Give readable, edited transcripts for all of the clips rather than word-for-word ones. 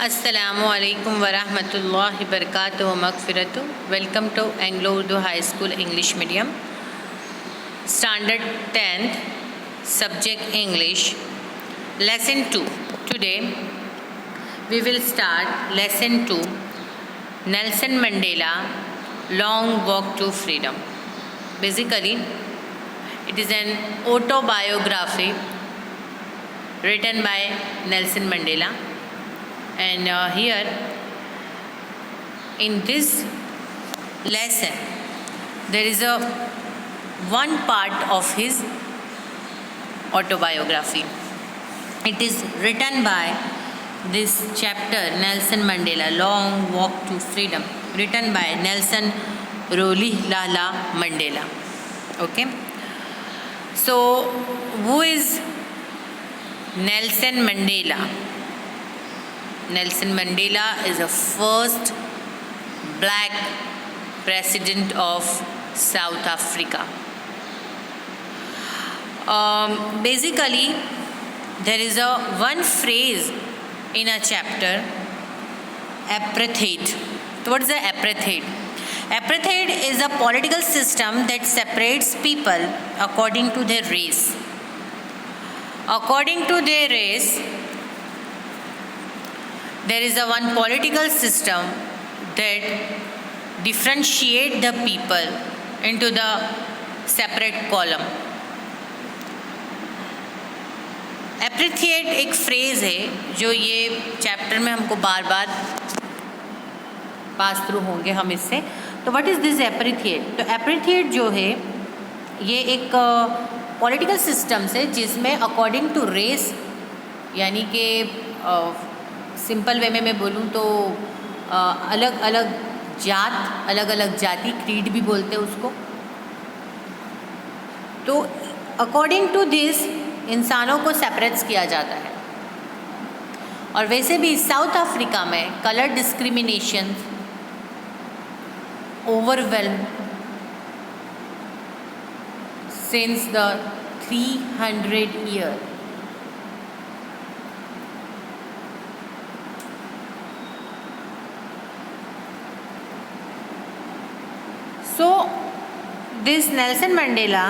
अस्सलामु अलैकुम वरहमतुल्लाहि वबरकातुहु व मग़फ़िरतुहु। Welcome to Anglo Urdu high school English medium, standard 10th, subject English, lesson 2. Today we will start lesson 2, Nelson Mandela, Long Walk to Freedom. Basically, it is an autobiography written by Nelson Mandela. And here in this lesson there is a one part of his autobiography. It is written by this chapter, Nelson Mandela, Long Walk to Freedom, written by Nelson Rolihlahla Mandela. Okay, so who is Nelson Mandela? Nelson Mandela is the first black president of South Africa. Basically, there is a one phrase in a chapter, apartheid. What is the apartheid? Apartheid is a political system that separates people according to their race. According to their race, there is a one political system that differentiate the people into the separate column. Apartheid एक phrase है जो ये chapter में हमको बार बार pass through होंगे हम इससे। तो व्हाट इज़ दिस apartheid? तो apartheid जो है ये एक पॉलिटिकल सिस्टम से जिसमें अकॉर्डिंग टू रेस, यानी कि सिंपल वे में मैं बोलूँ तो अलग अलग जात, अलग अलग जाति, क्रीड भी बोलते हैं उसको। तो अकॉर्डिंग टू दिस इंसानों को सेपरेट्स किया जाता है। और वैसे भी साउथ अफ्रीका में colour discrimination overwhelm since the 300 year. So this Nelson Mandela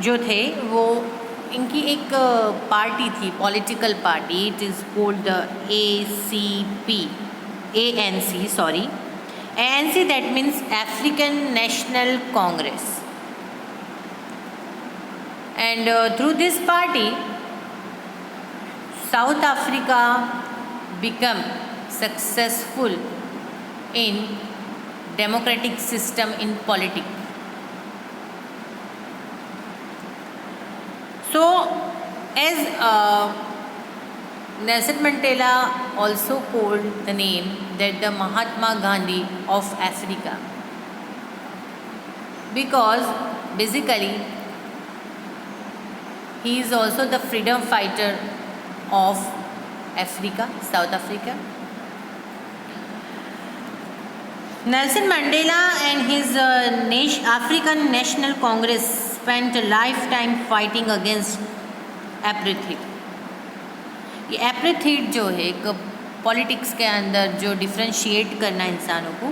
जो थे वो इनकी एक पार्टी थी, political party. It is called the ANC, sorry, ANC, that means African national Congress. And through this party south Africa become successful in democratic system in politics. So as Nelson Mandela also called the name that the Mahatma Gandhi of Africa, because basically he is also the freedom fighter of Africa, South Africa. Nelson Mandela and his African National Congress spent a lifetime fighting against apartheid. ये apartheid जो है एक politics के अंदर जो differentiate करना इंसानों को,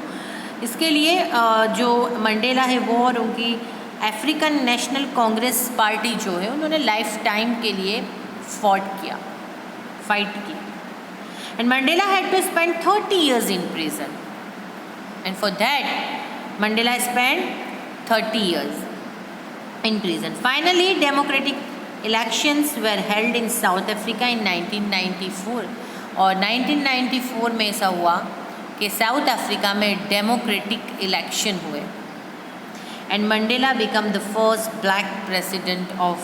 इसके लिए जो मंडेला है वो और उनकी अफ्रीकन नेशनल कांग्रेस पार्टी जो है उन्होंने लाइफ टाइम के लिए फाइट की। And Mandela had to spend 30 years in prison. And for that, Mandela spent 30 years in prison. Finally, democratic elections were held in South Africa in 1994. और 1994 में ऐसा हुआ कि साउथ अफ्रीका में डेमोक्रेटिक इलेक्शन हुए। And Mandela become the first black president of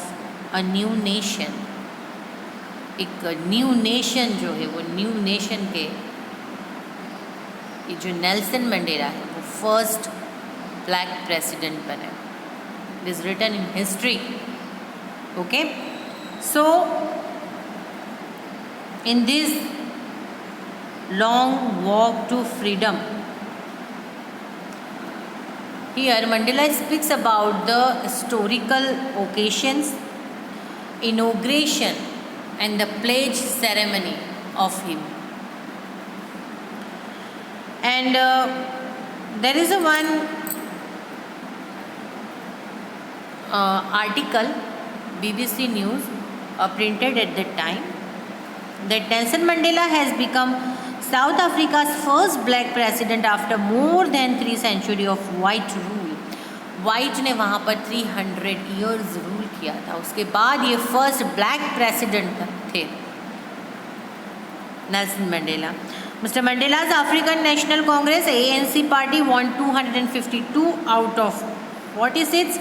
a new nation. एक new nation जो है वो न्यू नेशन के ये जो नेल्सन मंडेला है वो फर्स्ट ब्लैक प्रेसिडेंट बने। It is written in history. Okay, so in this long walk to freedom, here Mandela speaks about the historical occasions, inauguration and the pledge ceremony of him. And there is a one article, BBC News, printed at that time, that Nelson Mandela has become South Africa's first black president after more than 3 centuries of white rule. White ने वहाँ पर 300 years rule किया था, उसके बाद ये first black president थे, Nelson Mandela. Mr. Mandela's African National Congress ANC party won 252 out of 46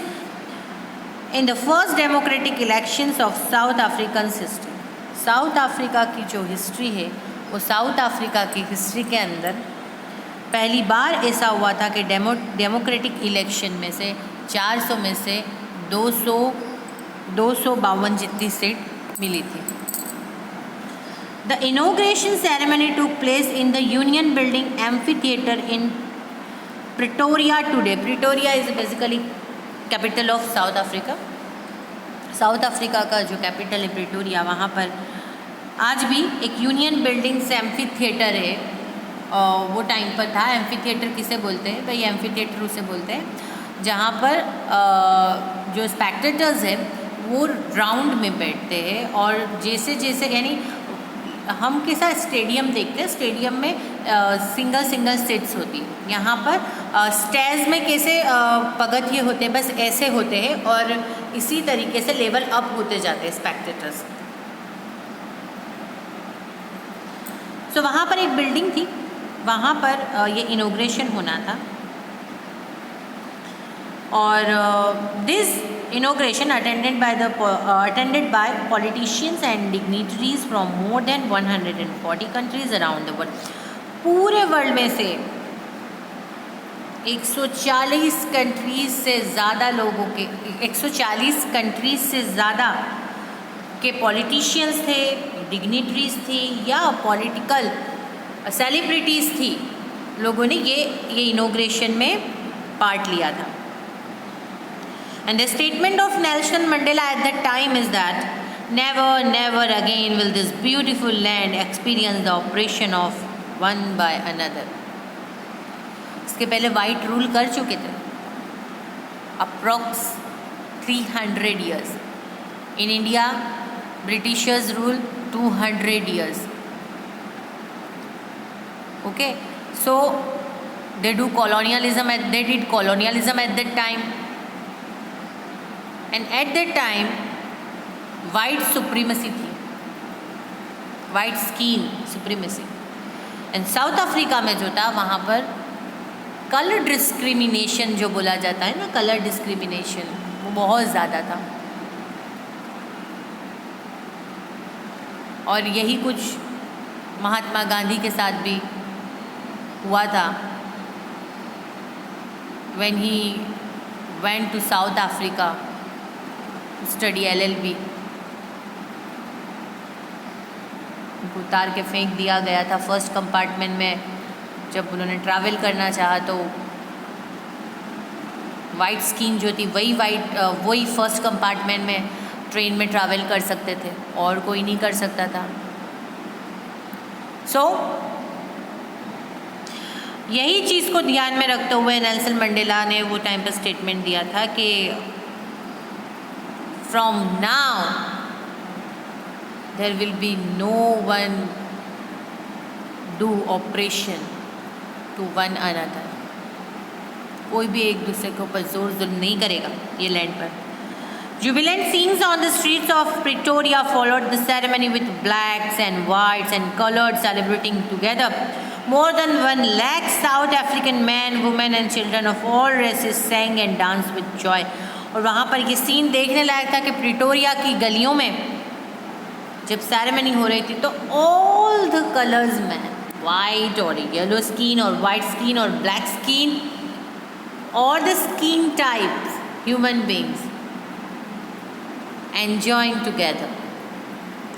in the first democratic elections of South African history. South Africa की जो हिस्ट्री है, वो साउथ अफ्रीका की हिस्ट्री के अंदर पहली बार ऐसा हुआ था कि डेमोक्रेटिक इलेक्शन में से 400 में से 252 जितनी सीट मिली थी. The inauguration ceremony took place in the union building amphitheatre in Pretoria today. Pretoria is basically capital of south Africa. South Africa का जो कैपिटल है प्रिटोरिया, वहाँ पर आज भी एक यूनियन बिल्डिंग्स एम्फीथिएटर है. वो टाइम पर था. एम्फीथिएटर किसे बोलते हैं भाई? एम्फीथिएटर उसे बोलते हैं जहाँ पर जो स्पेक्टेटर्स है वो राउंड में बैठते हैं, और जैसे जैसे यानी हम कैसा स्टेडियम देखते हैं, स्टेडियम में सिंगल सीट्स होती है. यहाँ पर स्टेज में कैसे पगथिए होते हैं, बस ऐसे होते हैं, और इसी तरीके से लेवल अप होते जाते हैं स्पेक्टेटर्स. तो वहाँ पर एक बिल्डिंग थी, वहाँ पर ये इनॉग्रेशन होना था, और this inauguration attended by politicians and dignitaries from more than 140 countries around the world. पूरे वर्ल्ड में से 140 कंट्रीज से ज़्यादा लोगों के 140 कंट्रीज से ज़्यादा के पॉलिटिशियंस थे, डिग्निटरीज थी, या पॉलिटिकल सेलिब्रिटीज़ थी. लोगों ने ये इनॉग्रेशन में पार्ट लिया था. And the statement of Nelson Mandela at that time is that never again will this beautiful land experience the oppression of one by another. इसके पहले वाइट रूल कर चुके थे approx 300 years. In India, Britishers rule 200 years. Okay, so they did colonialism at that time. And at that time, white supremacy थी, white skin supremacy. And South Africa में जो था, वहाँ पर कलर डिस्क्रिमिनेशन जो बोला जाता है ना, कलर डिस्क्रिमिनेशन, वो बहुत ज़्यादा था. और यही कुछ महात्मा गांधी के साथ भी हुआ था. When he went to South Africa study LLB, उनको उतार के फेंक दिया गया था फर्स्ट कंपार्टमेंट में. जब उन्होंने ट्रैवल करना चाहा तो वाइट स्किन जो थी वही फर्स्ट कंपार्टमेंट में ट्रेन में ट्रैवल कर सकते थे, और कोई नहीं कर सकता था. सो यही चीज़ को ध्यान में रखते हुए नेल्सन मंडेला ने वो टाइम पर स्टेटमेंट दिया था कि from now there will be no one do oppression to one another. कोई भी एक दूसरे के ऊपर जोर जुल्म नहीं करेगा ये लैंड पर. Jubilant scenes on the streets of Pretoria followed the ceremony with blacks and whites and colored celebrating together. More than 1 lakh South African men, women and children of all races sang and danced with joy. और वहाँ पर ये scene देखने लायक था कि Pretoria की गलियों में जब सेरेमनी हो रही थी तो ऑल द कलर्स में, वाइट और येलो स्किन और वाइट स्किन और ब्लैक स्किन, और the skin types human beings enjoying together,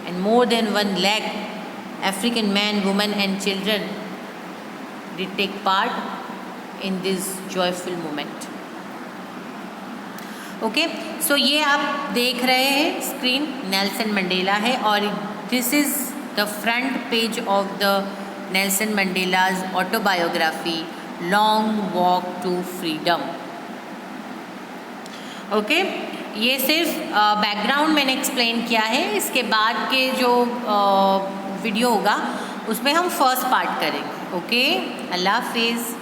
and more than 1 lakh African men, women and children did take part in this joyful moment. Okay, so ये आप देख रहे हैं screen, Nelson Mandela है, और this is the front page of the Nelson Mandela's autobiography, Long Walk to Freedom. Okay, ये सिर्फ background मैंने एक्सप्लेन किया है. इसके बाद के जो वीडियो होगा उसमें हम फर्स्ट पार्ट करेंगे. ओके, अल्लाह हाफिज़.